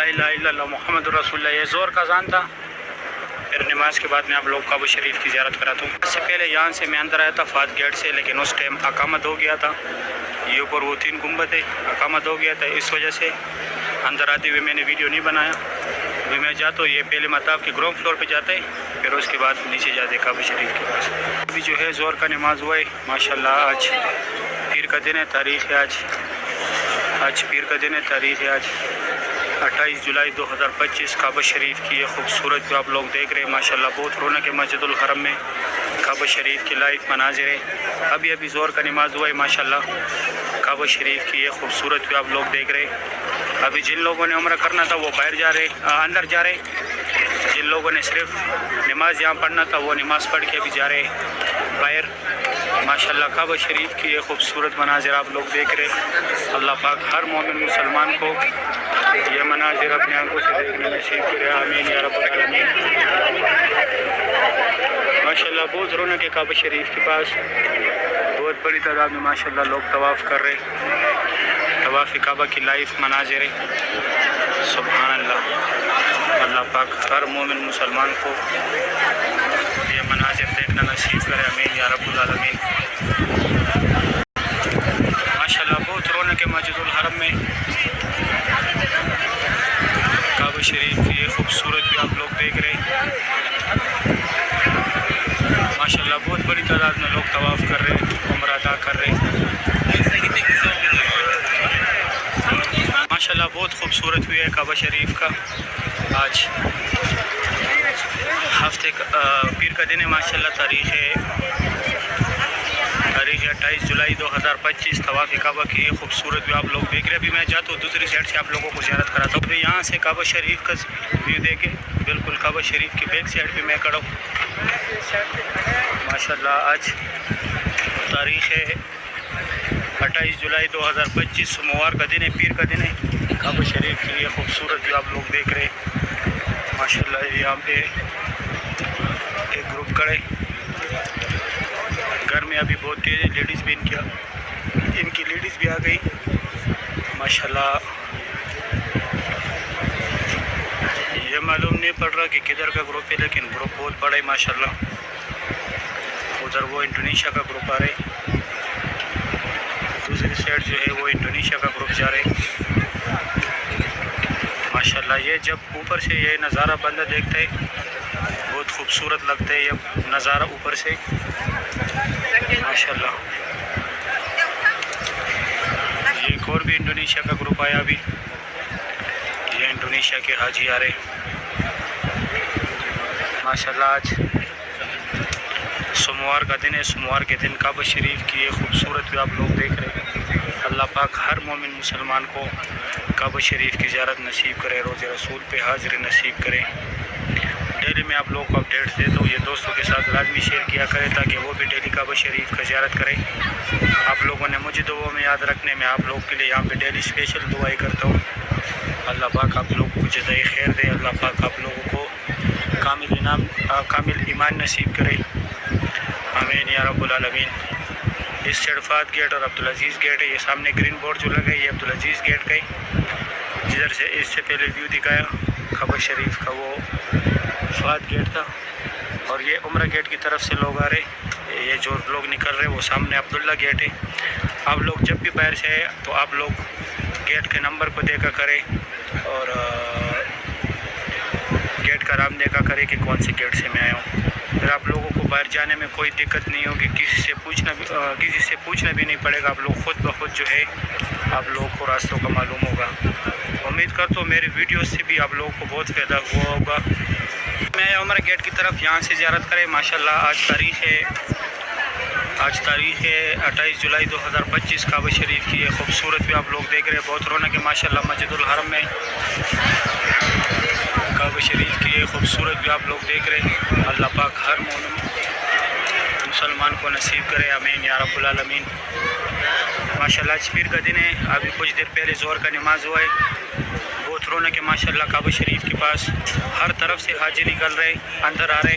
الہ الا اللہ محمد رسول اللہ. یہ زور کا اذان تھا. پھر نماز کے بعد میں آپ لوگ کعبہ شریف کی زیارت کراتا ہوں. اس سے پہلے یہاں سے میں اندر آیا تھا فات گیٹ سے، لیکن اس ٹائم اقامت ہو گیا تھا. یہ اوپر وہ 3 گنبد ہے، اقامت ہو گیا تھا، اس وجہ سے اندر آتے ہوئے میں نے ویڈیو نہیں بنایا. ابھی میں جاتا ہوں، یہ پہلے مطاب کے گراؤنڈ فلور پہ جاتے ہیں، پھر اس کے بعد نیچے جاتے کعبہ شریف کے پاس. ابھی جو ہے زور کا نماز ہوا ہے ماشاءاللہ. آج پیر کا دن ہے، تاریخ ہے آج پیر کا دن ہے، تاریخ ہے آج 28 جولائی 2025. کعبہ شریف کی یہ خوبصورت جو آپ لوگ دیکھ رہے ہیں ماشاءاللہ بہت رونق ہے مسجد الحرم میں. کعبہ شریف کی لائیو مناظر ہے. ابھی زور کا نماز ہوا ہے ماشاءاللہ. کعبہ شریف کی یہ خوبصورت جو آپ لوگ دیکھ رہے ہیں. ابھی جن لوگوں نے عمرہ کرنا تھا وہ باہر جا رہے، اندر جا رہے. جن لوگوں نے صرف نماز یہاں پڑھنا تھا وہ نماز پڑھ کے ابھی جا رہے باہر ماشاءاللہ. کعبہ شریف کی یہ خوبصورت مناظر آپ لوگ دیکھ رہے. اللہ پاک ہر مومن مسلمان کو یہ مناظر اپنے آنکھوں سے دیکھنے نصیب کرے. آمین یا رب العالمین. ماشاءاللہ بہت رونق ہے کعبہ شریف کے پاس. بہت بڑی تعداد میں ماشاءاللہ لوگ طواف کر رہے. طواف کعبہ کی لائیو مناظر ہے. سبحان اللہ. اللہ پاک ہر مومن مسلمان کو یہ مناظر دیکھنا نصیب کرے. آمین یا رب العالمین. ماشاءاللہ بہت رونق ہے مسجد الحرم میں. کعبہ شریف کی یہ خوبصورت بھی آپ لوگ دیکھ رہے ہیں ماشاءاللہ. بہت بڑی تعداد میں لوگ طواف کر رہے، عمرہ ادا کر رہے ماشاءاللہ. بہت خوبصورت بھی ہے کعبہ شریف کا. آج ہفتے پیر کا دن ہے ماشاءاللہ. تاریخ ہے 28 جولائی 2025. طواف کعبہ کی یہ خوبصورت بھی آپ لوگ دیکھ رہے. ابھی میں جاتا ہوں دوسری سائڈ سے آپ لوگوں کو زیارت کراتا ہوں. ابھی یہاں سے کعبہ شریف کا ویو دیکھیں. بالکل کعبہ شریف کی بیک سائڈ پہ میں کھڑا ہوں ماشاءاللہ. آج تاریخ ہے 28 جولائی 2025. سوموار کا دن ہے، پیر کا دن ہے. کعبہ شریف کی یہ خوبصورت بھی آپ لوگ دیکھ رہے ماشاءاللہ. یہاں پہ ایک گروپ کھڑے. گھر میں ابھی بہت تیز ہے. لیڈیز بھی ان کی لیڈیز بھی آ گئی ماشاءاللہ. یہ معلوم نہیں پڑ رہا کہ کدھر کا گروپ ہے، لیکن گروپ بہت بڑا ہے ماشاءاللہ. ادھر وہ انڈونیشیا کا گروپ آ رہے، دوسری سائڈ جو ہے وہ انڈونیشیا کا گروپ جا رہے ماشاءاللہ. یہ جب اوپر سے یہ نظارہ بندہ دیکھتا ہے بہت خوبصورت لگتا ہے یہ نظارہ اوپر سے ماشاءاللہ. یہ ایک اور بھی انڈونیشیا کا گروپ آیا. ابھی یہ انڈونیشیا کے حاجی آ رہے ماشاءاللہ. آج سوموار کا دن ہے. سوموار کے دن کعبہ شریف کی یہ خوبصورت بھی آپ لوگ دیکھ رہے ہیں. اللہ پاک ہر مومن مسلمان کو کعبہ شریف کی زیارت نصیب کرے، روز رسول پہ حاضری نصیب کرے. ڈیلی میں آپ لوگوں کو اپڈیٹس دیتا ہوں. یہ دوستوں کے ساتھ لازمی شیئر کیا کرے تاکہ وہ بھی ڈیلی کعبہ شریف کا زیارت کرے. آپ لوگوں نے مجھے دعاؤں میں یاد رکھنے میں آپ لوگوں کے لیے یہاں پہ ڈیلی اسپیشل دعائیں کرتا ہوں. اللہ پاک آپ لوگوں کو جزائے خیر دے. اللہ پاک آپ لوگوں کو کامل ایمان نصیب کرے. آمین یا رب العالمین. اس سائڈ فات گیٹ اور عبدالعزیز گیٹ ہے. یہ سامنے گرین بورڈ جو لگا ہے یہ عبدالعزیز گیٹ کا ہے. جدھر سے اس سے پہلے ویو دکھایا کعبہ شریف کا وہ فات گیٹ تھا. اور یہ عمرہ گیٹ کی طرف سے لوگ آ رہے. یہ جو لوگ نکل رہے وہ سامنے عبداللہ گیٹ ہے. آپ لوگ جب بھی باہر سے آئے تو آپ لوگ گیٹ کے نمبر کو دیکھا کرے اور گیٹ کا نام دیکھا کرے کہ کون سے گیٹ سے میں آیا ہوں. پھر آپ لوگوں کو باہر جانے میں کوئی دقت نہیں ہوگی. کسی سے پوچھنا بھی نہیں پڑے گا. آپ لوگ خود بخود جو ہے آپ لوگوں کو راستوں کا معلوم ہوگا. امید کرتا ہوں میری ویڈیو سے بھی آپ لوگوں کو بہت فائدہ ہوا ہوگا. میں عمرہ گیٹ کی طرف یہاں سے زیارت کرے ماشاءاللہ. آج تاریخ ہے 28 جولائی 2025. کعبہ شریف کی یہ خوبصورت بھی آپ لوگ دیکھ رہے ہیں. بہت رونق ہے ماشاءاللہ مسجد الحرم میں. کعبہ شریف کی یہ خوبصورت بھی آپ لوگ دیکھ رہے ہیں. اللہ پاک ہر مومن مسلمان کو نصیب کرے. آمین یا رب العالمین. ماشاءاللہ آج پیر کا دن ہے. ابھی کچھ دیر پہلے ظہر کا نماز ہوا ہے. بہت رونق ہے ماشاءاللہ کعبہ شریف کے پاس. ہر طرف سے حاجی نکل رہے، اندر آ رہے.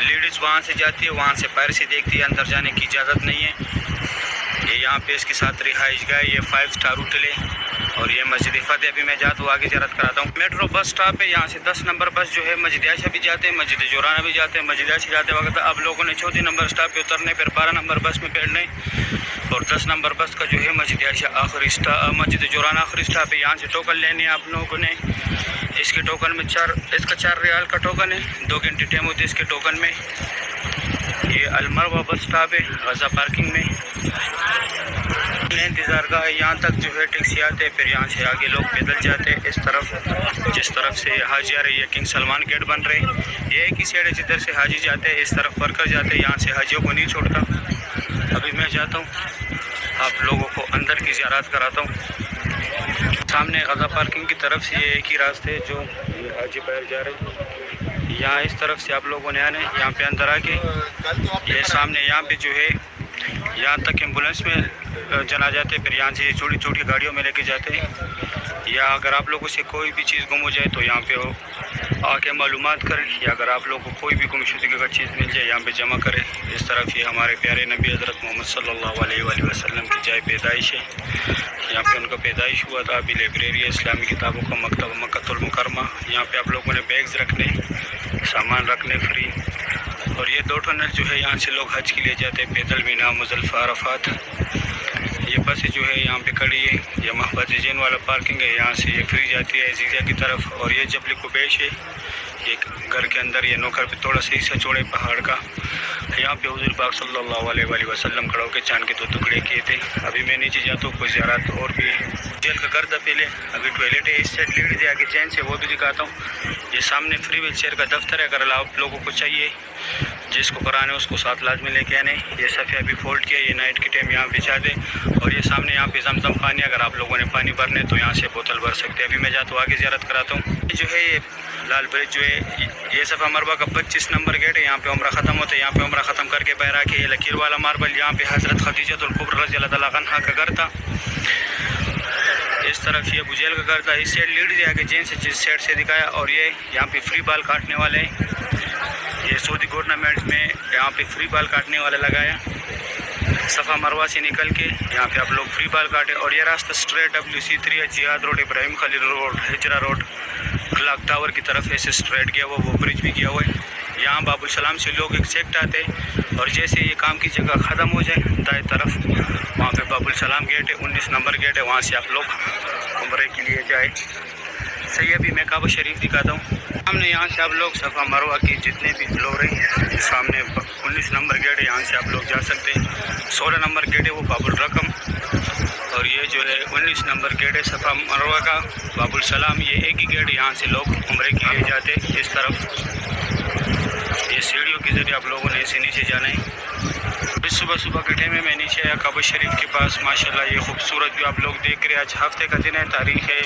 لیڈیز وہاں سے جاتی ہے, وہاں سے باہر سے دیکھتی ہے, اندر جانے کی اجازت نہیں ہے. یہ یہاں پہ اس کے ساتھ رہائش گاہ, یہ 5 اسٹار ہوٹل ہے. اور یہ مسجد فتح. ابھی میں جاتا ہوں آگے زیارت کراتا ہوں. میٹرو بس اسٹاپ ہے, یہاں سے 10 نمبر بس جو ہے مسجد عائشہ بھی جاتے ہیں, مسجد جورانہ بھی جاتے ہیں. مسجد عائشہ جاتے وقت اب لوگوں نے 34 نمبر اسٹاپ پہ اترنے, پھر 12 نمبر بس میں بیٹھنے, اور 10 نمبر بس کا جو ہے مسجد عائشہ آخری اسٹاپ, مسجد جورانہ آخری اسٹاپ ہے. یہاں سے ٹوکن لینے ہیں آپ لوگوں نے. اس کے ٹوکن میں اس کا 4 ریال کا ٹوکن ہے, 2 گھنٹے ٹائم ہوتے ہے اس کے ٹوکن میں. یہ المروہ بس اسٹاپ ہے غزہ پارکنگ میں. انتظار کا ہے, یہاں تک جو ہے ٹیکسی آتے ہیں, پھر یہاں سے آگے لوگ پیدل جاتے ہیں اس طرف. جس طرف سے حاجی آ رہی ہے, کنگ سلمان گیٹ بن رہے ہیں, یہ ایک ہی سائڈ ہے جدھر سے حاجی جاتے ہیں. اس طرف ورکر جاتے ہیں, یہاں سے حاجیوں کو نہیں چھوڑتا. ابھی میں جاتا ہوں, آپ لوگوں کو اندر کی زیارت کراتا ہوں. سامنے غزہ پارکنگ کی طرف سے یہ ایک ہی راستے ہے جو یہ حاجی باہر جا رہے ہیں. یہاں اس طرف سے آپ لوگوں نے آنے, یہاں پہ اندر آ کے یہ سامنے یہاں پہ جو ہے یہاں تک ایمبولینس میں چلا جاتے, پھر یہاں سے یہ چھوٹی چھوٹی گاڑیوں میں لے کے جاتے ہیں. یا اگر آپ لوگوں سے کوئی بھی چیز گم ہو جائے تو یہاں پہ آ کے معلومات کریں, یا اگر آپ لوگوں کو کوئی بھی گمشدگی کا چیز مل جائے یہاں پہ جمع کریں. اس طرف یہ ہمارے پیارے نبی حضرت محمد صلی اللہ علیہ وآلہ وسلم کی جائے پیدائش ہے. یہاں پہ ان کا پیدائش ہوا تھا. ابھی لائبریری ہے اسلامی کتابوں کا مکتبہ مکۃ المکرمہ. یہاں پہ آپ لوگوں نے بیگز رکھنے, سامان رکھنے فری. اور یہ 2 ٹنل جو ہے یہاں سے لوگ حج کے لیے جاتے ہیں پیدل, مینا, مزدلفہ, عرفات. یہ بس جو ہے یہاں پہ کھڑی ہے, یہ محبت جین والا پارکنگ ہے, یہاں سے یہ فری جاتی ہے عزیزیہ کی طرف. اور یہ جبل قبیش ہے, یہ گھر کے اندر یہ نوکر پہ تھوڑا سا حصہ چوڑے پہاڑ کا. یہاں پہ حضور پاک صلی اللہ علیہ وآلہ وسلم کھڑا ہو کے چاند کے 2 ٹکڑے کیے تھے. ابھی میں نیچے جاتا ہوں, کوئی زیارت اور بھی جیل کا گھر تھا پہلے. ابھی ٹوائلٹ ہے اس سائڈ لیڈ دے آگے چین سے, وہ بھی دکھاتا ہوں. یہ سامنے فری ویل چیئر کا دفتر ہے, اگر آپ لوگوں کو چاہیے جس کو کرانے اس کو ساتھ لازمی لے کے آنے. یہ صفحہ ابھی فولڈ کیا, یہ نائٹ کے ٹائم یہاں بچھا دے. اور یہ سامنے یہاں پہ زمزم پانی, اگر آپ لوگوں نے پانی بھرنے تو یہاں سے بوتل بھر سکتے ہیں. ابھی میں جاتا ہوں آگے زیارت کراتا ہوں. یہ جو ہے یہ لال برج جو ہے یہ صفحہ مروہ کا 25 نمبر گیٹ ہے. یہاں پہ عمرہ ختم ہوتا ہے, یہاں پہ عمرہ ختم کر کے باہر آ کے یہ لکیر والا ماربل, یہاں پہ حضرت خدیجۃ الکبریٰ رضی اللہ تعالیٰ عنہا کا گھر تھا. اس طرف یہ بجیل کا گھر تھا. اس سائڈ لیڈ دیا کہ جین سے جس سائڈ سے دکھایا. اور یہ یہاں پہ فری بال کاٹنے والے, یہ سعودی گورنمنٹ میں یہاں پہ فری بال کاٹنے والے لگایا. صفا مروہ سے نکل کے یہاں پہ آپ لوگ فری بال کاٹے. اور یہ راستہ اسٹریٹ WC3 ہے, جہاد روڈ, ابراہیم خلیل روڈ, ہجرا روڈ, کلاک ٹاور کی طرف ایسے اسٹریٹ گیا ہوا, وہ برج بھی گیا ہوا ہے. یہاں باب السلام سے لوگ ایکسیکٹ آتے, اور جیسے یہ کام کی جگہ ختم ہو جائے دائیں طرف وہاں پہ باب السلام گیٹ ہے, 19 نمبر گیٹ ہے, وہاں سے آپ لوگ عمرے کے لیے جائے. صحیح, ابھی میں کعبہ شریف دکھاتا ہوں. سامنے یہاں سے آپ لوگ صفا مروہ کی جتنے بھی فلور ہیں, سامنے 19 نمبر گیٹ ہے, یہاں سے آپ لوگ جا سکتے ہیں. 16 نمبر گیٹ ہے وہ باب الرقم, اور یہ جو ہے 19 نمبر گیٹ ہے صفا مروہ کا باب السلام. یہ ایک ہی گیٹ, یہاں سے لوگ عمرے کے لیے جاتے. اس طرف یہ سیڑھیوں کے ذریعے آپ لوگوں نے اسے نیچے جانا ہے. صبح صبح کے ٹائم میں نیچے آیا کعبہ شریف کے پاس. ماشاءاللہ یہ خوبصورت بھی آپ لوگ دیکھ رہے ہیں. آج ہفتے کا دن ہے, تاریخ ہے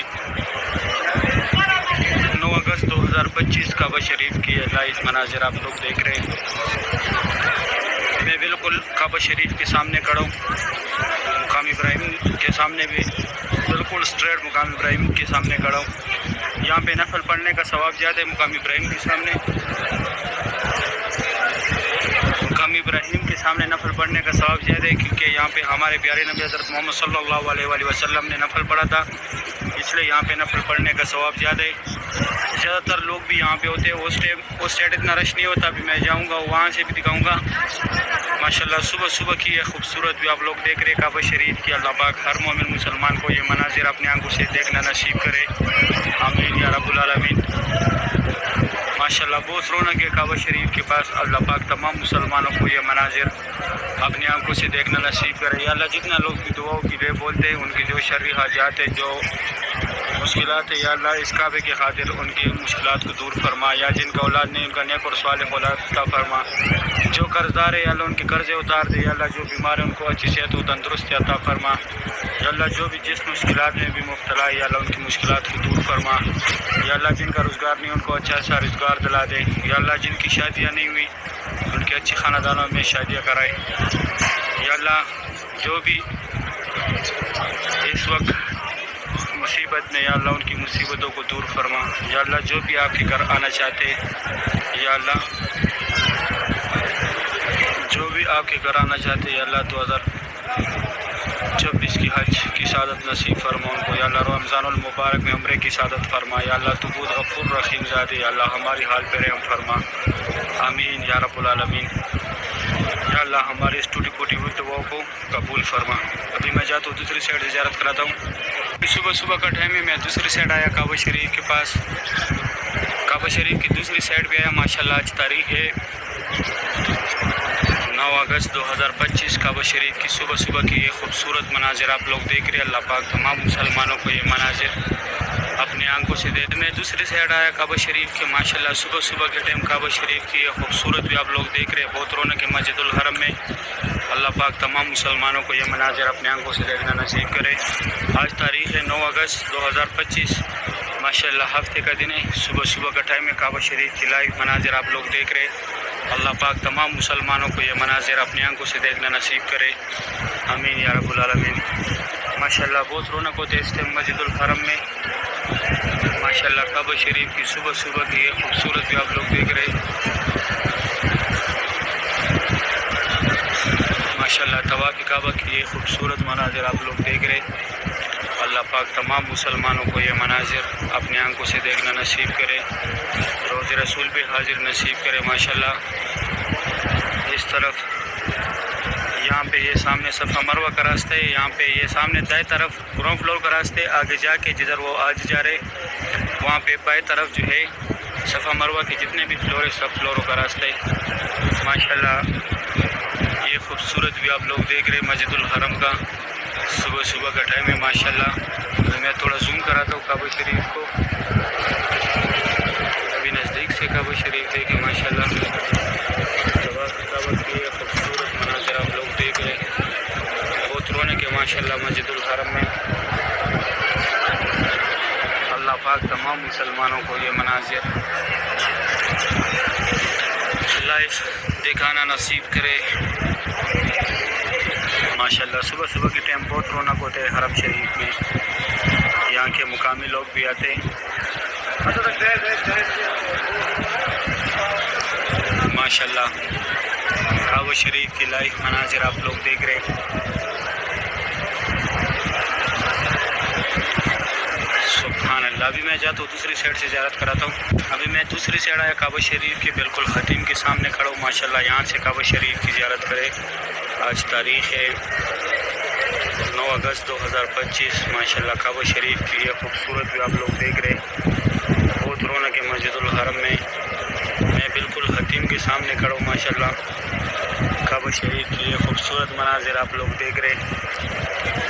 9 اگست 2025. کعبہ شریف کی لائیو مناظر آپ لوگ دیکھ رہے ہیں. میں بالکل کعبہ شریف کے سامنے کھڑا ہوں, مقام ابراہیم کے سامنے بھی بالکل اسٹریٹ مقام ابراہیم کے سامنے کھڑا ہوں. یہاں پہ نفل پڑھنے کا ثواب زیادہ ہے مقام ابراہیم کے سامنے. مقام ابراہیم کے سامنے نفل پڑھنے کا ثواب زیادہ ہے, کیونکہ یہاں پہ ہمارے پیارے نبی حضرت محمد صلی اللہ علیہ وآلہ وسلم نے نفل پڑھا تھا, اس لیے یہاں پہ نفل پڑھنے کا ثواب زیادہ ہے. زیادہ تر لوگ بھی یہاں پہ ہوتے ہیں. اس سائڈ اتنا رش نہیں ہوتا. ابھی میں جاؤں گا وہاں سے بھی دکھاؤں گا. ماشاءاللہ صبح صبح کی یہ خوبصورت بھی آپ لوگ دیکھ رہے کعبہ شریف کی. اللہ پاک ہر مومن مسلمان کو یہ مناظر اپنے آنکھوں سے دیکھنا نصیب کرے, آمین یا رب العالمین. ماشاءاللہ بہت رونق ہے کعبہ شریف کے پاس. اللہ پاک تمام مسلمانوں کو یہ مناظر اپنی آنکھوں سے دیکھنا نصیب کرے. یا اللہ جتنا لوگ کی دعاؤں کی بے بولتے ہیں, ان کی جو شرعی حاجات ہے, جو مشکلات ہے, یا اللہ اس کعبے کے خاطر ان کی مشکلات کو دور فرما. یا جن کا اولاد نہیں ان کا نیک اور صالح اولاد عطا فرما. جو قرض دار ہے یا اللہ ان کے قرضے اتار دے. یا اللہ جو بیمار ہے ان کو اچھی صحت و تندرستی عطا فرما. یا اللہ جو بھی جس مشکلات میں بھی مبتلا ہے, یا اللہ ان کی مشکلات کو دور فرما. یا اللہ جن کا روزگار نہیں ان کو اچھا سا روزگار دلا دے. یا اللہ جن کی شادیاں نہیں ہوئی ان کے اچھی خاندانوں میں شادیاں کرائے. یا اللہ جو بھی اس وقت مصیبت میں, یا اللہ ان کی مصیبتوں کو دور فرما. یا اللہ جو بھی آپ کے گھر آنا چاہتے, یا اللہ آپ کے گھر آنا چاہتے ہیں، یا اللہ 2024 کی حج کی سعادت نصیب فرما ان کو، یا اللہ رمضان المبارک میں عمرے کی سعادت فرما، یا اللہ تو بود غفور رحیم ذات ہے، یا اللہ ہماری حال پہ رحم فرما، آمین یا رب العالمین۔ یا اللہ ہماری اس ٹوٹی پھوٹی ہوئی دعاؤں کو قبول فرما۔ ابھی میں جاتا ہوں دوسری سائڈ سے زیارت کراتا ہوں۔ صبح صبح کا ٹائم ہے، میں دوسری سائڈ آیا کعبہ شریف کے پاس، کعبہ شریف کی دوسری سائڈ پہ آیا۔ ماشاءاللہ آج تاریخ ہے 9 اگست 2025۔ کعبہ شریف کی صبح صبح کی یہ خوبصورت مناظر آپ لوگ دیکھ رہے ہیں۔ اللہ پاک تمام مسلمانوں کو یہ مناظر اپنے آنکھوں سے دے۔ میں دوسری سائڈ آیا کعبہ شریف کے، ماشاءاللہ صبح صبح کے ٹائم کعبہ شریف کی یہ خوبصورت بھی آپ لوگ دیکھ رہے ہیں، بہت رونق ہے مسجد الحرم میں۔ اللہ پاک تمام مسلمانوں کو یہ مناظر اپنے آنکھوں سے دیکھنا نصیب کرے۔ آج تاریخ ہے 9 اگست 2025، ماشاءاللہ ہفتے کا دن ہے۔ صبح صبح کا ٹائم ہے، کعبہ شریف کی لائیو مناظر آپ لوگ دیکھ رہے ہیں۔ اللہ پاک تمام مسلمانوں کو یہ مناظر اپنے آنکھوں سے دیکھنا نصیب کرے، آمین یا رب العالمین۔ ماشاءاللہ بہت رونق ہوتے ہے اس ٹائم مسجد الحرم میں۔ ماشاءاللہ کعبہ شریف کی صبح صبح کی یہ خوبصورت بھی آپ لوگ دیکھ رہے ہیں۔ ماشاءاللہ طواف کعبہ کی یہ خوبصورت مناظر آپ لوگ دیکھ رہے ہیں۔ اللہ پاک تمام مسلمانوں کو یہ مناظر اپنے آنکھوں سے دیکھنا نصیب کرے، روز رسول بھی حاضر نصیب کرے۔ ماشاءاللہ اس طرف یہاں پہ یہ سامنے صفا مروہ کا راستہ ہے، یہاں پہ یہ سامنے دائیں طرف گراؤنڈ فلور کا راستہ ہے، آگے جا کے جدھر وہ آج جا رہے وہاں پہ بائیں طرف جو ہے صفا مروہ کے جتنے بھی فلور ہے سب فلوروں کا راستہ ہے۔ ماشاءاللہ یہ خوبصورت بھی آپ لوگ دیکھ رہے ہیں مسجد الحرم کا، صبح صبح کا ٹائم ہے۔ ماشاءاللہ میں تھوڑا زوم کراتا ہوں کعبہ شریف کو، ابھی نزدیک سے کعبہ شریف دیکھیں۔ ماشاءاللہ کعبہ کی یہ خوبصورت مناظر آپ لوگ دیکھ رہے ہیں، بہت رونق ہے ماشاءاللہ مسجد الحرم میں۔ اللہ پاک تمام مسلمانوں کو یہ مناظر لائف دکھانا نصیب کرے۔ ماشاءاللہ صبح صبح کے ٹائم بہت رونق ہوتے ہے حرم شریف میں، یہاں کے مقامی لوگ بھی آتے ہیں۔ ماشاءاللہ کعبہ شریف کی لائف مناظر آپ لوگ دیکھ رہے ہیں۔ سبحان اللہ۔ ابھی میں جاتا ہوں دوسری سائڈ سے زیارت کراتا ہوں۔ ابھی میں دوسری سائڈ آیا کعبہ شریف کے بالکل خاتم کے سامنے کھڑا ہوں۔ ماشاءاللہ یہاں سے کعبہ شریف کی زیارت کرے۔ آج تاریخ ہے 9 اگست 2025۔ ماشاءاللہ کعبہ شریف کی یہ خوبصورت بھی آپ لوگ دیکھ رہے ہیں، بہت رونق ہے مسجد الحرم میں۔ میں بالکل خاتم کے سامنے کھڑا ہوں۔ ماشاءاللہ کعبہ شریف کی یہ خوبصورت مناظر آپ لوگ دیکھ رہے ہیں،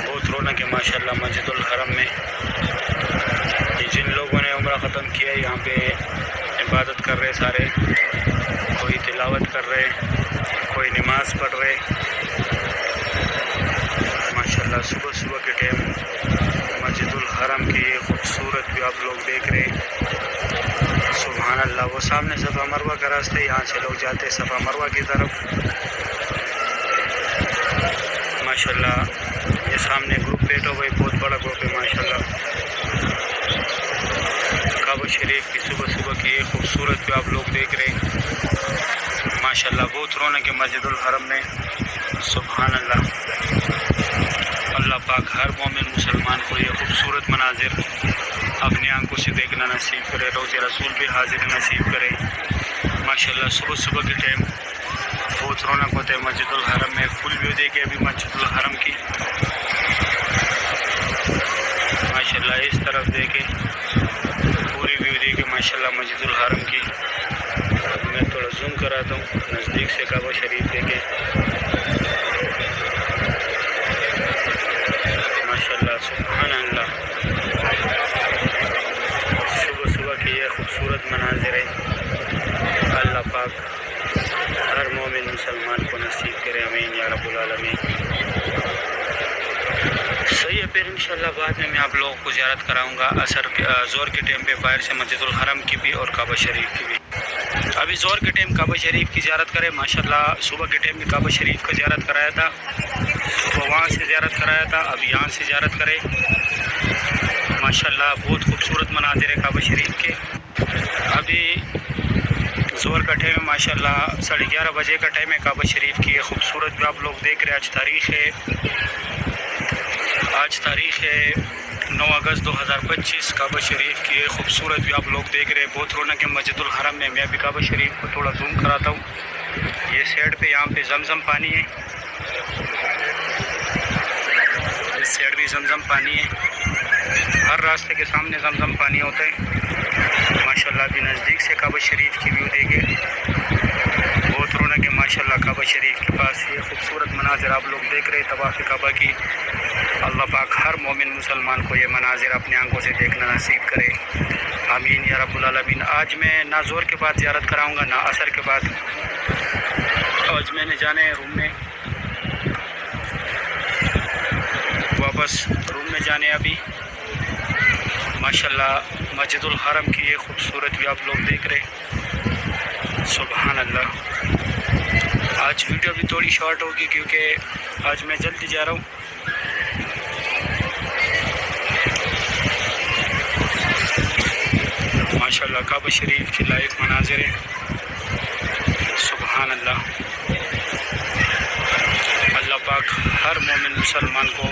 بہت رونق ہے ماشاءاللہ مسجد الحرم میں۔ جن لوگوں نے عمرہ ختم کیا ہے یہاں پہ عبادت کر رہے سارے، کوئی تلاوت کر رہے، کوئی نماز پڑھ رہے۔ ماشاءاللہ صبح صبح کے ٹائم مسجد الحرم کی یہ خوبصورت بھی آپ لوگ دیکھ رہے ہیں۔ سبحان اللہ۔ وہ سامنے صفا مروہ کا راستہ ہے، یہاں سے لوگ جاتے ہیں صفا مروہ کی طرف۔ ماشاءاللہ یہ سامنے گروپ بیٹھا ہوا ہے، بہت بڑا گروپ ہے ماشاءاللہ۔ کعبہ شریف کی صبح صبح کی یہ خوبصورت بھی آپ لوگ دیکھ رہے ہیں۔ ماشاءاللہ بہت رونق ہے مسجد الحرم میں۔ سبحان اللہ۔ اللہ پاک ہر مومن مسلمان کو یہ خوبصورت مناظر اپنی آنکھوں سے دیکھنا نصیب کرے، روز رسول بھی حاضر نصیب کرے۔ ماشاءاللہ صبح صبح کے ٹائم بہت رونق ہوتا ہے مسجد الحرم میں۔ فل ویو دیکھے ابھی مسجد الحرم کی، ماشاءاللہ اس طرف دیکھے پوری ویو دیکھے ماشاءاللہ مسجد الحرم کی۔ میں تھوڑا زوم کراتا ہوں، نزدیک سے کعبہ شریف دیکھے۔ ماشاءاللہ سبحان اللہ۔ صبح صبح کی یہ خوبصورت مناظر ہے، اللہ پاک ہر مومن مسلمان کو نصیب کرے، آمین یا رب العالمین۔ صحیح ہے، پھر انشاءاللہ بعد میں آپ لوگوں کو زیارت کراؤں گا عصر زور کے ٹائم پہ باہر سے مسجد الحرم کی بھی اور کعبہ شریف کی بھی۔ ابھی زور کے ٹائم کعبہ شریف کی زیارت کرے۔ ماشاءاللہ صبح کے ٹائم میں کعبہ شریف کا زیارت کرایا تھا، صبح وہاں سے زیارت کرایا تھا، اب یہاں سے زیارت کرے۔ ماشاءاللہ بہت خوبصورت مناظر ہے کعبہ شریف کے۔ ابھی زور کا ٹائم ہے ماشاءاللہ 11:30 بجے کا ٹائم ہے کعبہ شریف کی یہ خوبصورت بھی آپ لوگ دیکھ رہے ہیں. آج تاریخ ہے 9 اگست 2025. کعبہ شریف کی یہ خوبصورت بھی آپ لوگ دیکھ رہے ہیں. بہت رونق ہے مسجد الحرم میں. میں ابھی کعبہ شریف کو تھوڑا زوم کراتا ہوں. یہ سائڈ پہ یہاں پہ زمزم پانی ہے, اس سائڈ بھی زمزم پانی ہے. ہر راستے کے سامنے زمزم پانی ہوتا ہے ماشاءاللہ. ابھی نزدیک سے کعبہ شریف کی ویو دیکھیں. بہت رونق ہے ماشاءاللہ کعبہ شریف کے پاس. یہ خوبصورت مناظر آپ لوگ دیکھ رہے ہیں طواف کعبہ کی. اللہ پاک ہر مومن مسلمان کو یہ مناظر اپنے آنکھوں سے دیکھنا نصیب کرے. آمین یا رب العالمین. آج میں نہ زور کے بعد زیارت کراؤں گا نہ عصر کے بعد. آج میں نے جانا ہے روم میں, واپس روم میں جانے ابھی. ماشاءاللہ مسجد الحرم کی یہ خوبصورت بھی آپ لوگ دیکھ رہے. سبحان اللہ. آج ویڈیو بھی تھوڑی شارٹ ہوگی کیونکہ آج میں جلدی جا رہا ہوں. ماشاءاللہ کعبہ شریف کی لائیو مناظر ہے. سبحان اللہ. اللہ پاک ہر مومن مسلمان کو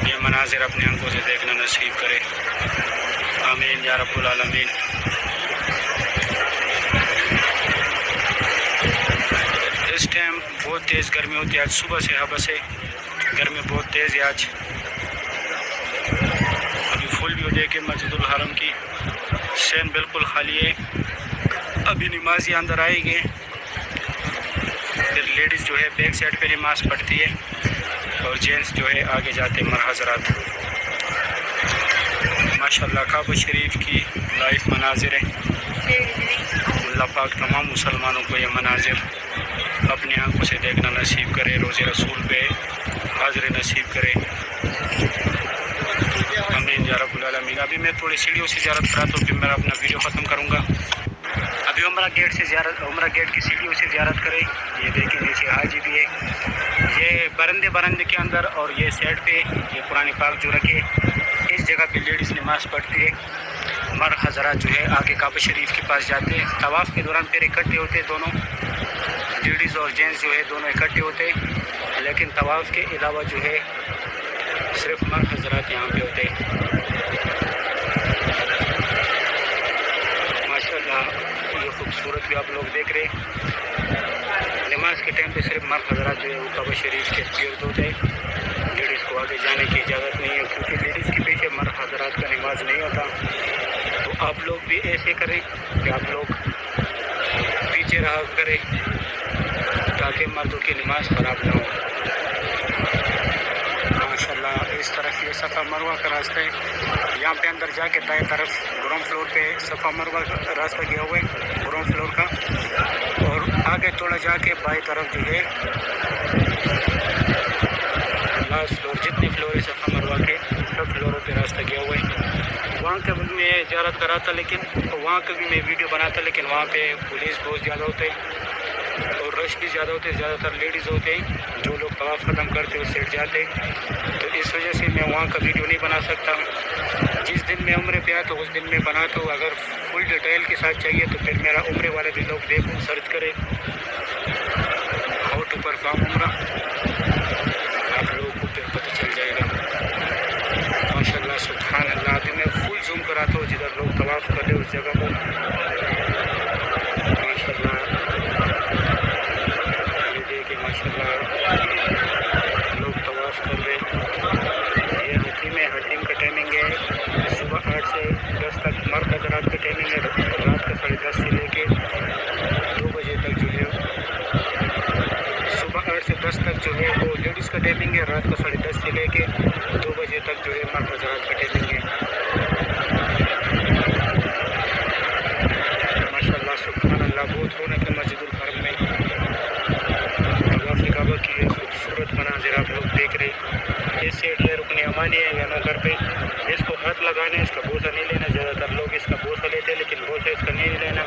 یہ مناظر اپنے آنکھوں سے دیکھنا نصیب کرے. آمین یا رب العالمین. اس ٹائم بہت تیز گرمی ہوتی ہے. آج صبح سے حبس ہے, گرمی بہت تیز ہے آج. ابھی فل ویو دیکھیں مسجد الحرم کی. سین بالکل خالی ہے. ابھی نمازی اندر آئے گے, پھر لیڈیز جو ہے بیک سائڈ پہ نماز پڑھتی ہے اور جینٹس جو ہے آگے جاتے ہیں حضرات. ماشاءاللہ کعبہ شریف کی لائیو مناظر ہے. اللہ پاک تمام مسلمانوں کو یہ مناظر اپنی آنکھوں سے دیکھنا نصیب کرے. روز رسول پہ حاضر نصیب کرے. آمین یا رب العالمین. ابھی میں تھوڑی سیڑھیوں سے زیارت کراتا ہوں, پھر میں اپنا ویڈیو ختم کروں گا. ابھی عمرہ گیٹ کی سیڑھیوں سے زیارت کرے. یہ دیکھیں نیچے حاجی بھی ہے. یہ برندے کے اندر اور یہ سائڈ پہ یہ قرآن پاک جو رکھے, اس جگہ پہ لیڈیز نماز پڑھتی ہے. مرد حضرات جو ہے آگے کعبہ شریف کے پاس جاتے ہیں. طواف کے دوران پھر اکٹھے ہوتے ہیں دونوں, لیڈیز اور جینٹس جو ہے دونوں اکٹھے ہوتے ہیں. لیکن طواف کے علاوہ جو ہے صرف مرد حضرات یہاں پہ ہوتے ہیں. ماشاءاللہ یہ خوبصورت بھی آپ لوگ دیکھ رہے ہیں. نماز کے ٹائم پہ صرف مرد حضرات جو ہے وہ کعبہ شریف کے گرد ہوتے ہیں. لیڈیز کو آگے جانے کی اجازت نہیں ہے کیونکہ لیڈیز کے پیچھے مرد حضرات کا نماز نہیں ہوتا. تو آپ لوگ بھی ایسے کریں کہ آپ لوگ پیچھے رہا کریں تاکہ مردوں کی نماز خراب نہ ہو. ماشاءاللہ اس طرف یہ صفا مروہ کا راستہ ہے. یہاں پہ اندر جا کے دائیں طرف گراؤنڈ فلور پہ صفا مروہ کا راستہ گیا ہوا ہے گراؤنڈ فلور کا, اور آگے تھوڑا جا کے بائیں طرف جو ہے لاسٹ فلور, جتنے فلور ہے صفا مروہ کے سب فلوروں پہ راستہ گیا ہوا ہے. وہاں کا بھی میں زیارت کراتا, لیکن وہاں کا بھی میں ویڈیو بناتا, لیکن وہاں پہ پولیس بہت زیادہ ہوتے ہیں اور رش بھی زیادہ ہوتے ہیں. زیادہ تر لیڈیز ہوتے ہیں جو لوگ طواف ختم کرتے اس سائڈ جاتے ہیں. تو اس وجہ سے میں وہاں کا ویڈیو نہیں بنا سکتا. جس دن میں عمرے پہ آتا ہوں اس دن میں بناتا ہوں. اگر فل ڈیٹیل کے ساتھ چاہیے تو پھر میرا عمرے والے بھی لوگ دیکھوں, سرچ کرے ہاؤ ٹو پرفارم عمرہ, آپ لوگوں کو پھر پتہ چل جائے گا. ماشاءاللہ سبحان اللہ. ابھی میں فل زوم کراتا ہوں جدھر لوگ طواف کر رہے اس جگہ کو. ماشاءاللہ یہ دیکھیں ماشاءاللہ لوگ طواف کر رہے. یہ حتیم ہے. حتیم کا ٹائمنگ ہے صبح 8 سے 10 تک. مرد حضرات کا ٹائمنگ ہے رات کا 10:30 سے لے کے 2 بجے تک جو ہے. صبح 8 سے 10 تک جو ہے وہ لیڈیز کا ٹائمنگ ہے. رات کا 10:30 سے لے کے 2 بجے تک جو ہے مرد حضرات کا ٹائمنگ ہے. ماشاءاللہ سبحان اللہ. بہت رونق ہے مسجد الحرم میں. طواف کعبہ کی یہ خوبصورت مناظر آپ لوگ دیکھ رہے. اس سائڈ یہ رکن امانی ہے یا نوکر پہ, اس کو ہاتھ لگانے, اس کا بوسہ نہیں لینا. زیادہ تر لوگ اس کا بوسہ لیتے لیکن بوسہ اس کا نہیں لینا.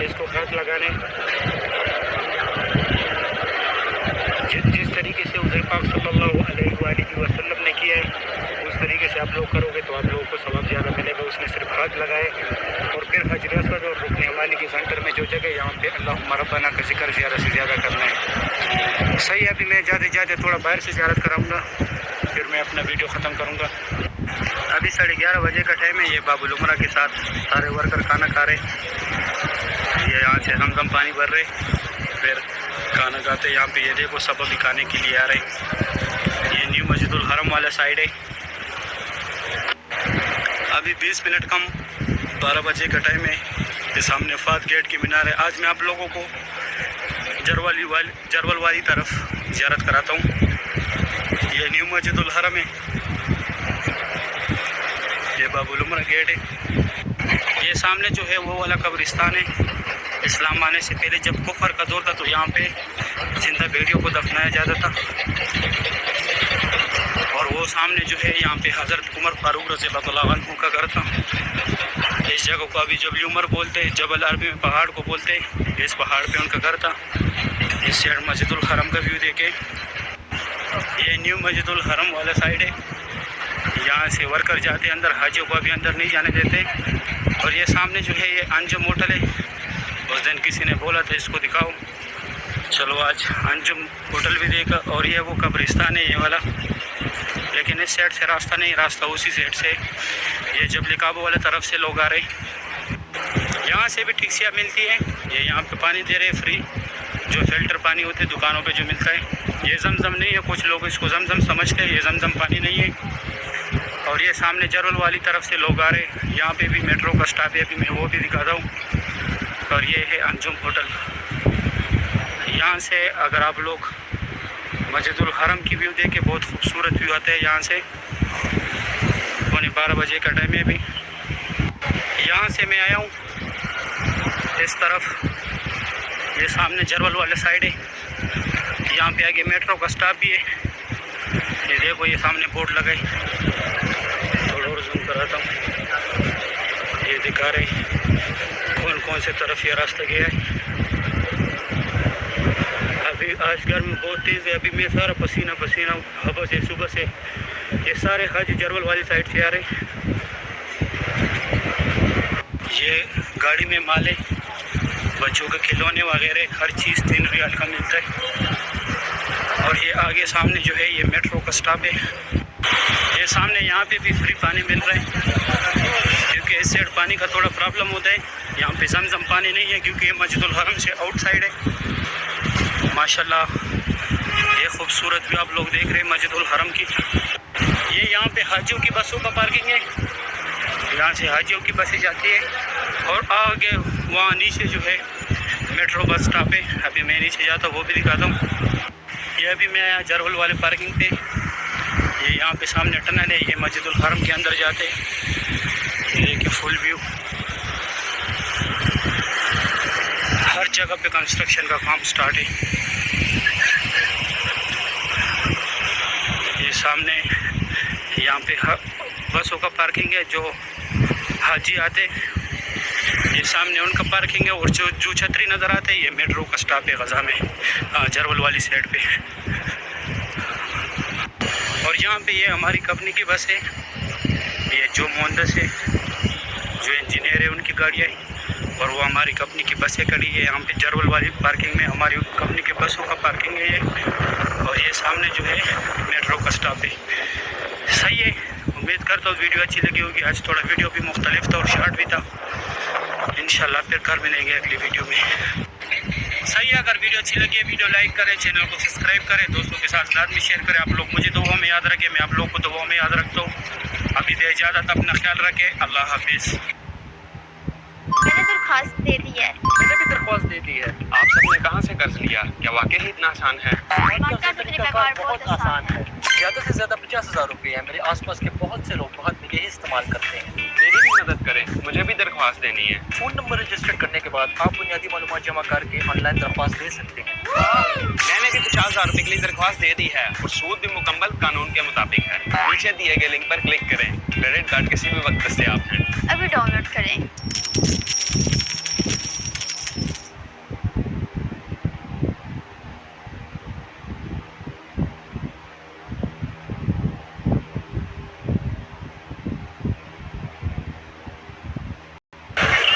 اس کو ہاتھ لگانے. جس طریقے سے حضور پاک صلی اللہ علیہ وآلہ وسلم نے کیا ہے اس طریقے سے آپ لوگ کرو گے تو آپ لوگوں کو ثواب زیادہ ملے گا. اس نے صرف ہاتھ لگائے اور پھر حجر اسود اور رکن یمانی کے سینٹر میں جو جگہ یہاں ربنا کا ذکر زیادہ سے زیادہ کرنا ہے. صحیح ہے, ابھی میں جاتے تھوڑا باہر سے زیارت کراؤں گا, پھر میں اپنا ویڈیو ختم کروں گا. ابھی 11:30 بجے کا ٹائم ہے. یہ باب العمرہ کے ساتھ سارے ورکر کھانا کھا رہے, یہ یہاں سے زمزم پانی بھر رہے, پھر کھانا کھاتے. یہاں پہ یہ دیکھو سب ابھی کھانے کے لیے آ رہے. یہ نیو مسجد الحرم والا سائڈ ہے. ابھی 20 منٹ کم 12 بجے کا ٹائم ہے. یہ سامنے فات گیٹ کی مینار ہے. آج میں آپ لوگوں کو جرول والی طرف زیارت کراتا ہوں. یہ نیو مسجد الحرم ہے, یہ باب العمرہ گیٹ ہے. یہ سامنے جو ہے وہ والا قبرستان ہے. اسلام آنے سے پہلے جب کفر کا دور تھا تو یہاں پہ زندہ بھیڑیوں کو دفنایا جاتا تھا. اور وہ سامنے جو ہے یہاں پہ حضرت عمر فاروق رضی اللہ عنہ کا گھر تھا. اس جگہ کو ابھی جبل عمر بولتے ہیں, جبل عربی میں پہاڑ کو بولتے ہیں. اس پہاڑ پہ ان کا گھر تھا. اس سائڈ مسجد الحرم کا ویو دیکھیں. یہ نیو مسجد الحرم والا سائڈ ہے. یہاں سے ورکر جاتے ہیں اندر, حاجیوں کو ابھی اندر نہیں جانے دیتے. اور یہ سامنے جو ہے یہ انجم ہوٹل ہے. اس دن کسی نے بولا تھا اس کو دکھاؤ, چلو آج انجم ہوٹل بھی دیکھا. اور یہ وہ قبرستان ہے یہ والا, لیکن اس سائڈ سے راستہ نہیں, راستہ اسی سائڈ سے. یہ جبل کعبہ والے طرف سے لوگ آ رہے. یہاں سے بھی ٹیکسیاں ملتی ہیں. یہ یہاں پہ پانی دے رہے فری, جو فلٹر پانی ہوتے دکانوں پہ جو ملتا ہے. یہ زمزم نہیں ہے, کچھ لوگ اس کو زمزم سمجھتے ہیں, یہ زمزم پانی نہیں ہے. اور یہ سامنے جرول والی طرف سے لوگ آ رہے. یہاں پہ بھی میٹرو کا اسٹاپ ہے, ابھی میں وہ بھی دکھاتا ہوں. اور یہ ہے انجم ہوٹل. یہاں سے اگر آپ لوگ مسجد الحرم کی ویو دیکھیں, بہت خوبصورت ویو آتا ہے یہاں سے. 12 بجے کا ٹائم ہے ابھی. یہاں سے میں آیا ہوں اس طرف, یہ سامنے جرول والے سائڈ ہے. یہاں پہ آگے میٹرو کا اسٹاپ بھی ہے. یہ دیکھو یہ سامنے بورڈ لگا ہے, تھوڑا اور زوم کراتا ہوں. یہ دکھا رہے کون سے طرف یہ راستہ گیا ہے. ابھی آج گرمی بہت تیز ہے. ابھی میں سارا پسینہ ہوا سے صبح سے. یہ سارے حاجی جرول والی سائڈ سے آ رہے. یہ گاڑی میں مالے, بچوں کے کھلونے وغیرہ ہر چیز 3 ریال کا ملتا ہے. اور یہ آگے سامنے جو ہے یہ میٹرو کا اسٹاپ ہے. یہ سامنے یہاں پہ بھی فری پانی مل رہا ہے, کیونکہ اس سائڈ پانی کا تھوڑا پرابلم ہوتا ہے. یہاں پہ زمزم پانی نہیں ہے, کیونکہ یہ مسجد الحرم سے آؤٹ سائڈ ہے. ماشاءاللہ یہ خوبصورت بھی آپ لوگ دیکھ رہے ہیں مسجد الحرم کی. یہ یہاں پہ حاجیوں کی بسوں کا پارکنگ ہے. یہاں سے حاجیوں کی بسیں جاتی ہے. اور آگے وہاں نیچے جو ہے میٹرو بس اسٹاپ ہے. ابھی میں نیچے جاتا ہوں, وہ بھی دکھاتا ہوں. یہ ابھی میں آیا جرول والے پارکنگ پہ. یہ یہاں پہ سامنے ٹنل ہے, یہ مسجد الحرم کے اندر جاتے. یہ دیکھیں فل ویو. ہر جگہ پہ کنسٹرکشن کا کام سٹارٹ ہے. یہ سامنے یہاں پہ بسوں کا پارکنگ ہے, جو حاجی آتے یہ سامنے ان کا پارکنگ ہے. اور جو چھتری نظر آتے یہ میٹرو کا سٹاپ ہے غزہ میں, جرول والی سائڈ پہ. اور یہاں پہ یہ ہماری کمپنی کی بس ہے. یہ جو مہندس ہے, جو انجینئر ہے, ان کی گاڑیاں ہیں. اور وہ ہماری کمپنی کی بسیں کھڑی ہے یہاں پہ جرول والی پارکنگ میں. ہماری کمپنی کے بسوں کا پارکنگ ہے یہ. اور یہ سامنے جو ہے میٹرو کا سٹاپ ہے. صحیح ہے, امید کرتا ہوں ویڈیو اچھی لگی ہوگی. آج تھوڑا ویڈیو بھی مختلف تھا اور شارٹ بھی تھا. انشاءاللہ پھر کر ملیں گے اگلی ویڈیو میں. صحیح ہے, اگر ویڈیو اچھی لگی ہے ویڈیو لائک کریں, چینل کو سبسکرائب کریں, دوستوں کے ساتھ لازمی شیئر کریں. آپ لوگ مجھے دعاؤں میں یاد رکھیں, میں آپ لوگ کو دعاؤں میں یاد رکھتا ہوں. ابھی دے اجازت, اپنا خیال رکھیں. اللہ حافظ. میں نے درخواست دے دی ہے. میں نے بھی درخواست دے دی ہے. آپ سب نے کہاں سے قرض لیا؟ کیا واقعی اتنا آسان ہے؟ واقعہ طریقہ کار بہت آسان ہے. زیادہ سے زیادہ 50,000 روپے ہیں. میرے آس پاس کے بہت سے لوگ بہت یہی استعمال کرتے ہیں. میری بھی مدد کریں, مجھے بھی درخواست دینی ہے. فون نمبر رجسٹر کرنے کے بعد آپ بنیادی معلومات جمع کر کے آن لائن درخواست دے سکتے ہیں. میں نے بھی 50,000 روپے کے لیے درخواست دے دی ہے, اور سود بھی مکمل قانون کے مطابق ہے. نیچے دیے گئے لنک پر کلک کریں. کریڈٹ کارڈ کسی بھی وقت دستیاب ہیں. ابھی ڈاؤن لوڈ کریں.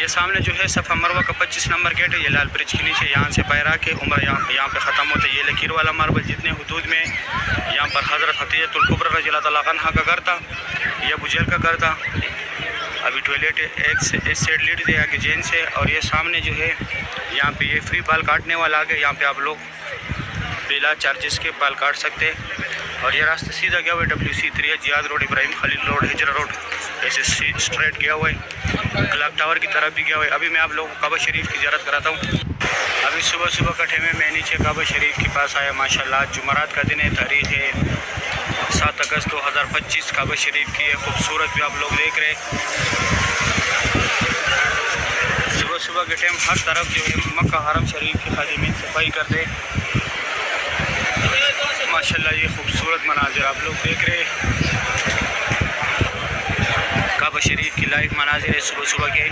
یہ سامنے جو ہے صفا مروہ کا 25 نمبر گیٹ ہے، یہ لال برج کے نیچے، یہاں سے باہر آ کے عمرہ یہاں پہ ختم ہوتا ہے۔ یہ لکیر والا ماربل جتنے حدود میں یہاں پر حضرت خدیجہ الکبریٰ رضی اللہ تعالیٰ عنہا کا گھر تھا، یہ ابو جہل کا گھر تھا۔ ابھی ٹوائلٹ ایک سائڈ لیڈ دے آگے جین سے، اور یہ سامنے جو ہے یہاں پہ یہ فری بال کاٹنے والا آگے، یہاں پہ آپ لوگ بلا چارجز کے بال کاٹ سکتے ہیں۔ اور یہ راستہ سیدھا گیا ہوا ہے WC3 ہے، جہاد روڈ، ابراہیم خلیل روڈ، ہجرہ روڈ، ایسے اسٹریٹ گیا ہوا ہے، کلاک ٹاور کی طرف بھی گیا ہوا ہے۔ ابھی میں آپ لوگوں کو کعبہ شریف کی زیارت کراتا ہوں۔ ابھی صبح کا ٹائم ہے، میں نیچے کعبہ شریف کے پاس آیا۔ ماشاءاللہ آج جمعرات کا دن ہے، تاریخ ہے 7 اگست 2025۔ کعبہ شریف کی یہ خوبصورت بھی آپ لوگ دیکھ رہے ہیں۔ صبح کے ٹائم ہر طرف جو ہے مکہ حرم شریف کے خادمین صفائی کرتے، ماشاءاللہ یہ خوبصورت مناظر آپ لوگ دیکھ رہے ہیں۔ کعبہ شریف کی لائیو مناظر ہے صبح کے،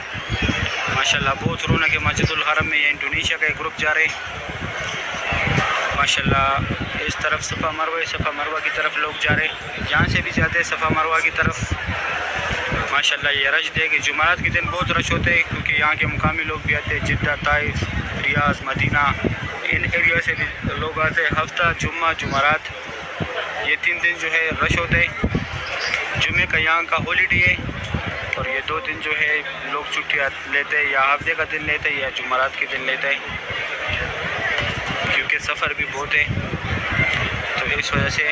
ماشاءاللہ بہت رونق ہے۔ مسجد الحرم میں یہ انڈونیشیا کا ایک گروپ جا رہے ہیں، ماشاءاللہ اس طرف صفا مروہ کی طرف لوگ جا رہے ہیں، جہاں سے بھی جاتے ہیں صفا مروہ کی طرف۔ ماشاءاللہ یہ رش دے کہ جمعرات کے دن بہت رش ہوتے ہیں، کیونکہ یہاں کے مقامی لوگ بھی آتے ہیں، جدہ، طائف، ریاض، مدینہ، ان ایریا سے بھی لوگ آتے ہیں۔ ہفتہ، جمعہ، جمعرات، یہ 3 دن جو ہے رش ہوتے ہیں۔ جمعے کا یہاں کا ہالیڈے ہے، اور یہ 2 دن جو ہے لوگ چھٹی لیتے ہیں، یا ہفتے کا دن لیتے ہیں یا جمعرات کے دن لیتے ہیں، کیونکہ سفر بھی بہت ہے، تو اس وجہ سے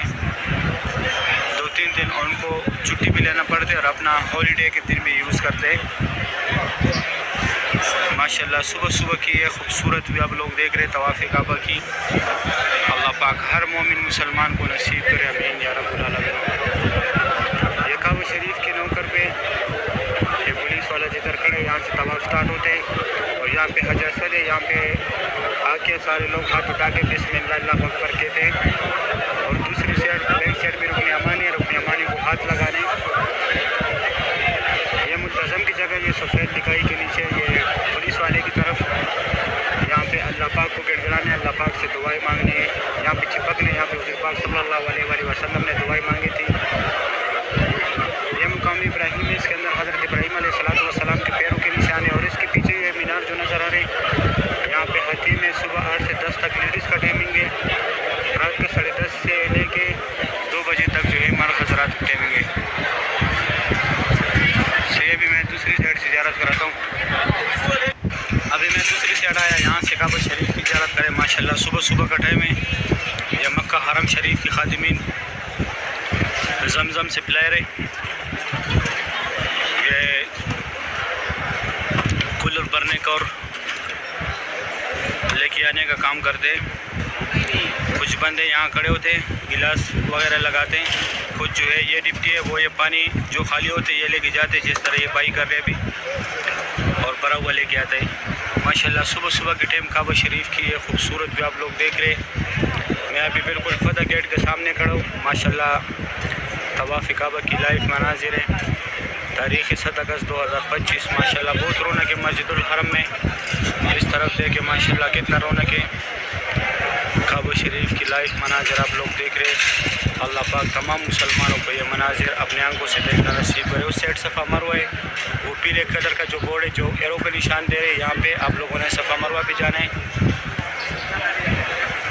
2-3 دن ان کو چھٹی بھی لینا پڑتے اور اپنا ہالیڈے کے دن بھی یوز کرتے ہیں۔ ماشاءاللہ صبح کی یہ خوبصورت بھی آپ لوگ دیکھ رہے ہیں طواف کعبہ کی۔ اللہ پاک ہر مومن مسلمان کو نصیب کرے، آمین یا رب العالمین۔ یہ کعبہ شریف کے نوکر پہ یہ پولیس والا جدھر کھڑے، یہاں سے طواف سٹارٹ ہوتے ہیں، اور یہاں پہ حج اسود ہے، یہاں پہ آ کے سارے لوگ ہاتھ اٹھا کے بسم اللہ اللہ اکبر کہتے ہیں، اور دوسری سائڈ بیک سائڈ میں رکن یمانی کو ہاتھ لگانے۔ یہ منتظم کی جگہ، یہ سفید لکائی کے نیچے یہ پولیس والے کی طرف، یہاں پہ اللہ پاک کو گڑ گڑانے، اللہ پاک سے دعائیں مانگنے، یہاں پہ چپکنے، یہاں پہ حضور پاک صلی اللہ علیہ وسلم نے دعائیں مانگی تھی۔ یہ مقام ابراہیم ہے، اس کے اندر حضرت ابراہیم علیہ السلام کے پیروں کے نشان ہے، اور اس کے پیچھے یہ مینار جو نظر آ رہے ہیں، یہاں پہ حتیم میں صبح 8 سے 10 تک لیڈیز کا ٹائمنگ ہے، رات کے 10:30 سے لے کے 2 بجے تک جو ہے مرد حضرات کا ٹائمنگ ہے۔ یہ بھی میں دوسری سائڈ سے زیارت کراتا ہوں۔ ابھی میں دوسری سائڈ آیا، یہاں سے کعبہ شریف کی زیارت کریں۔ ماشاءاللہ صبح کا ٹائم ہے، یہ مکہ حرم شریف کے خادمین زمزم سے پلائے رہے، یہ کولر بھرنے کا اور لے کے آنے کا کام کرتے ہیں۔ کچھ بندے یہاں کھڑے ہوتے ہیں، گلاس وغیرہ لگاتے ہیں، کچھ جو ہے یہ ڈپٹی ہے وہ یہ پانی جو خالی ہوتے ہیں یہ لے کے جاتے ہیں، جس طرح یہ بائی کر رہے ہیں ابھی، اور بھرا ہوا لے کے آتے ہیں۔ ماشاءاللہ صبح کے ٹائم کعبہ شریف کی یہ خوبصورت بھی آپ لوگ دیکھ رہے ہیں۔ میں ابھی بالکل فتح گیٹ کے سامنے کھڑا ہوں۔ ماشاءاللہ طواف کعبہ کی لائیو مناظر ہے، تاریخ 7 اگست 2025۔ ماشاءاللہ بہت رونق ہے مسجد الحرم میں، اس طرف دیکھیں ماشاءاللہ کتنا رونق ہے۔ کعبہ شریف کی لائیو مناظر آپ لوگ دیکھ رہے ہیں۔ اللہ پاک تمام مسلمانوں کو یہ مناظر اپنے آنکھوں سے دیکھنا نصیب کرے۔ اس سائڈ صفا مروہ ہے، وہ پیلے کلر کا جو بورڈ ہے جو ایرو کا نشان دے رہے ہیں، یہاں پہ آپ لوگوں نے صفا مروہ پہ جانا ہے۔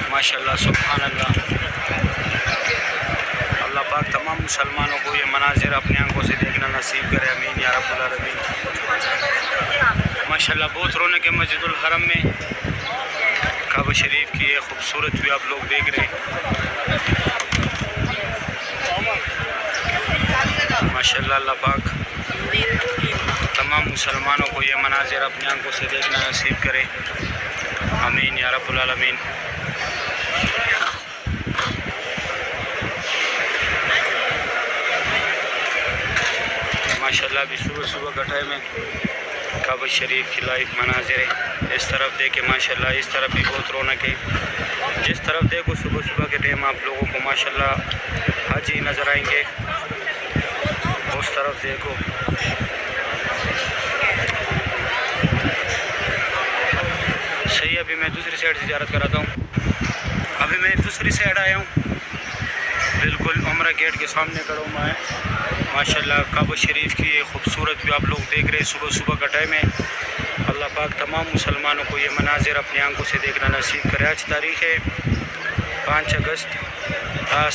ماشاءاللہ سبحان اللہ، اللہ پاک تمام مسلمانوں کو یہ مناظر اپنے آنکھوں سے دیکھنا نصیب کرے، آمین یا رب العالمین۔ ماشاءاللہ بہت رونق ہے مسجد الحرم میں، کعبہ شریف کی یہ خوبصورت بھی آپ لوگ دیکھ رہے ہیں۔ ماشاءاللہ اللہ پاک تمام مسلمانوں کو یہ مناظر اپنے آنکھوں سے دیکھنا نصیب کرے، آمین یا رب العالمین۔ ماشاءاللہ ابھی صبح کا ٹائم ہے، کعبہ شریف کی لائیو مناظر ہے۔ اس طرف دیکھیں ماشاءاللہ، اس طرف بھی بہت رونق ہے۔ جس طرف دیکھو صبح کے ٹائم آپ لوگوں کو ماشاءاللہ حاجی نظر آئیں گے، اس طرف دیکھو۔ صحیح، ابھی میں دوسری سائڈ سے زیارت کراتا ہوں۔ ابھی میں دوسری سائڈ آیا ہوں، بالکل عمرہ عمرہ گیٹ کے سامنے کھڑا ہوں میں ماشاءاللہ کعبہ شریف کی یہ خوبصورت بھی آپ لوگ دیکھ رہے ہیں. صبح صبح کا ٹائم ہے. اللہ پاک تمام مسلمانوں کو یہ مناظر اپنی آنکھوں سے دیکھنا نصیب کرے. آج تاریخ ہے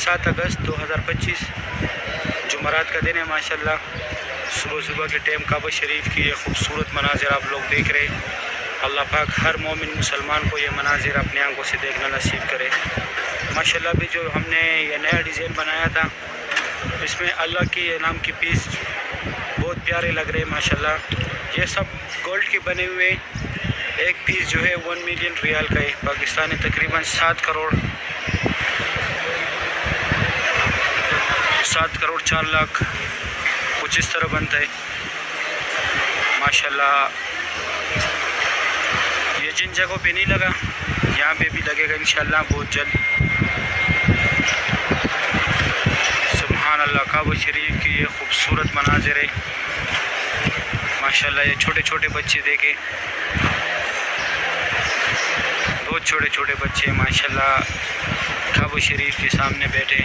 7 اگست 2025 جمعرات کا دن ہے. ماشاءاللہ صبح صبح کے ٹائم کعبہ شریف کی یہ خوبصورت مناظر آپ لوگ دیکھ رہے ہیں. اللہ پاک ہر مومن مسلمان کو یہ مناظر اپنی آنکھوں سے دیکھنا نصیب کرے. ماشاءاللہ بھی جو ہم نے یہ نیا ڈیزائن بنایا تھا اس میں اللہ کی نام کی پیس بہت پیارے لگ رہے ہیں. ماشاءاللہ یہ سب گولڈ کے بنے ہوئے. ایک پیس جو ہے 1 ملین ریال کا ہے پاکستانی تقریباً 7 کروڑ 4 لاکھ کچھ اس طرح بنتا ہے. ماشاءاللہ یہ جن جگہوں پہ نہیں لگا یہاں پہ بھی لگے گا انشاءاللہ بہت جلد. سبحان اللہ کعبہ شریف کی یہ خوبصورت مناظر ہے. ماشاءاللہ یہ چھوٹے چھوٹے بچے دیکھیں بہت چھوٹے چھوٹے بچے ماشاءاللہ کعبہ شریف کے سامنے بیٹھے.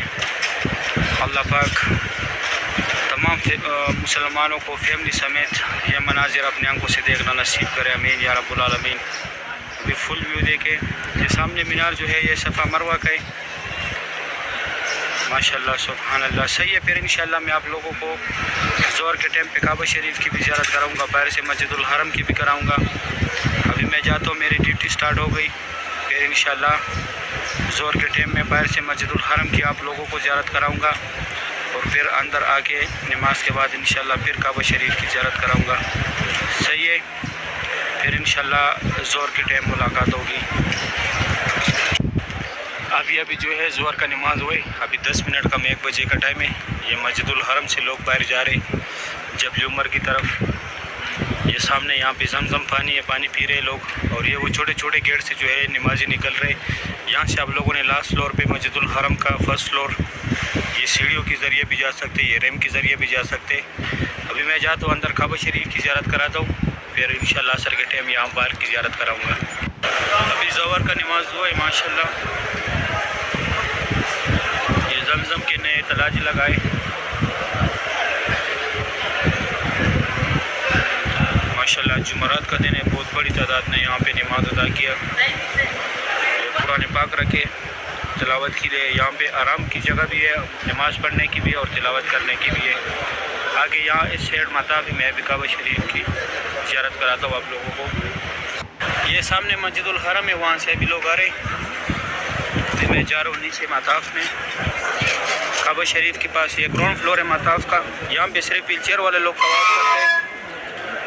اللہ پاک تمام مسلمانوں کو فیملی سمیت یہ مناظر اپنے آنکھوں سے دیکھنا نصیب کرے. آمین یا رب العالمین. ابھی فل ویو دیکھیں. یہ سامنے مینار جو ہے یہ صفا مروہ کا ہے. ماشاءاللہ سبحان اللہ صحیح ہے. پھر انشاءاللہ میں آپ لوگوں کو ظہر کے ٹائم پہ کعبہ شریف کی بھی زیارت کراؤں گا. باہر سے مسجد الحرم کی بھی کراؤں گا. ابھی میں جاتا ہوں میری ڈیوٹی سٹارٹ ہو گئی. پھر انشاءاللہ ظہر کے ٹائم میں باہر سے مسجد الحرم کی آپ لوگوں کو زیارت کراؤں گا اور پھر اندر آ کے نماز کے بعد انشاءاللہ پھر کعبہ شریف کی زیارت کراؤں گا. صحیح ہے. پھر انشاءاللہ ظہر کے ٹائم ملاقات ہوگی. ابھی جو ہے ظہر کا نماز ہوئے. ابھی 10 منٹ کم 1 بجے کا ٹائم ہے. یہ مسجد الحرم سے لوگ باہر جا رہے جبلی عمر کی طرف. یہ سامنے یہاں پہ زمزم پانی ہے پانی پی رہے لوگ. اور یہ وہ چھوٹے چھوٹے گیٹ سے جو ہے نمازی نکل رہے. یہاں سے آپ لوگوں نے لاسٹ فلور پہ مسجد الحرم کا فرسٹ فلور یہ سیڑھیوں کے ذریعے بھی جا سکتے یہ ریم کے ذریعے بھی جا سکتے. ابھی میں جاتا ہوں اندر کعبہ شریف کی زیارت کراتا ہوں. پھر انشاءاللہ عصر کے ٹائم یہاں باہر کی زیارت کراؤں گا. ابھی ظہر کا نماز ہوا ہے. ماشاءاللہ یہ زمزم کے نئے تلاجی لگائے. ماشاءاللہ جمعرات کا دن ہے. بہت بڑی تعداد نے یہاں پہ نماز ادا کیا. قرآن پاک رکھے تلاوت کے لیے. یہاں پہ آرام کی جگہ بھی ہے نماز پڑھنے کی بھی اور تلاوت کرنے کی بھی ہے. آگے یہاں اس سائڈ مطاف میں بھی کعبہ شریف کی زیارت کراتا ہوں آپ لوگوں کو. یہ سامنے مسجد الحرم ہے وہاں سے بھی لوگ آ رہے. میں جا رہا ہوں نیچے مطاف میں کعبہ شریف کے پاس. یہ گراؤنڈ فلور ہے مطاف کا. یہاں پہ صرف ویل چیئر والے لوگ طواف کرتے ہیں.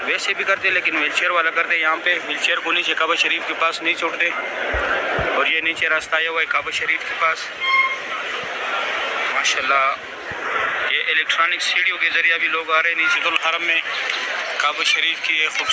ویسے بھی کرتے لیکن ویل چیئر والا کرتے. یہاں پہ ویل چیئر کو نیچے کعبہ شریف کے پاس نہیں چھوڑتے. اور یہ نیچے راستہ آیا ہوا ہے کعبہ شریف کے پاس. ماشاءاللہ یہ الیکٹرانک سیڑھیوں کے ذریعہ بھی لوگ آ رہے ہیں نیچے الحرم میں کعبہ شریف کی یہ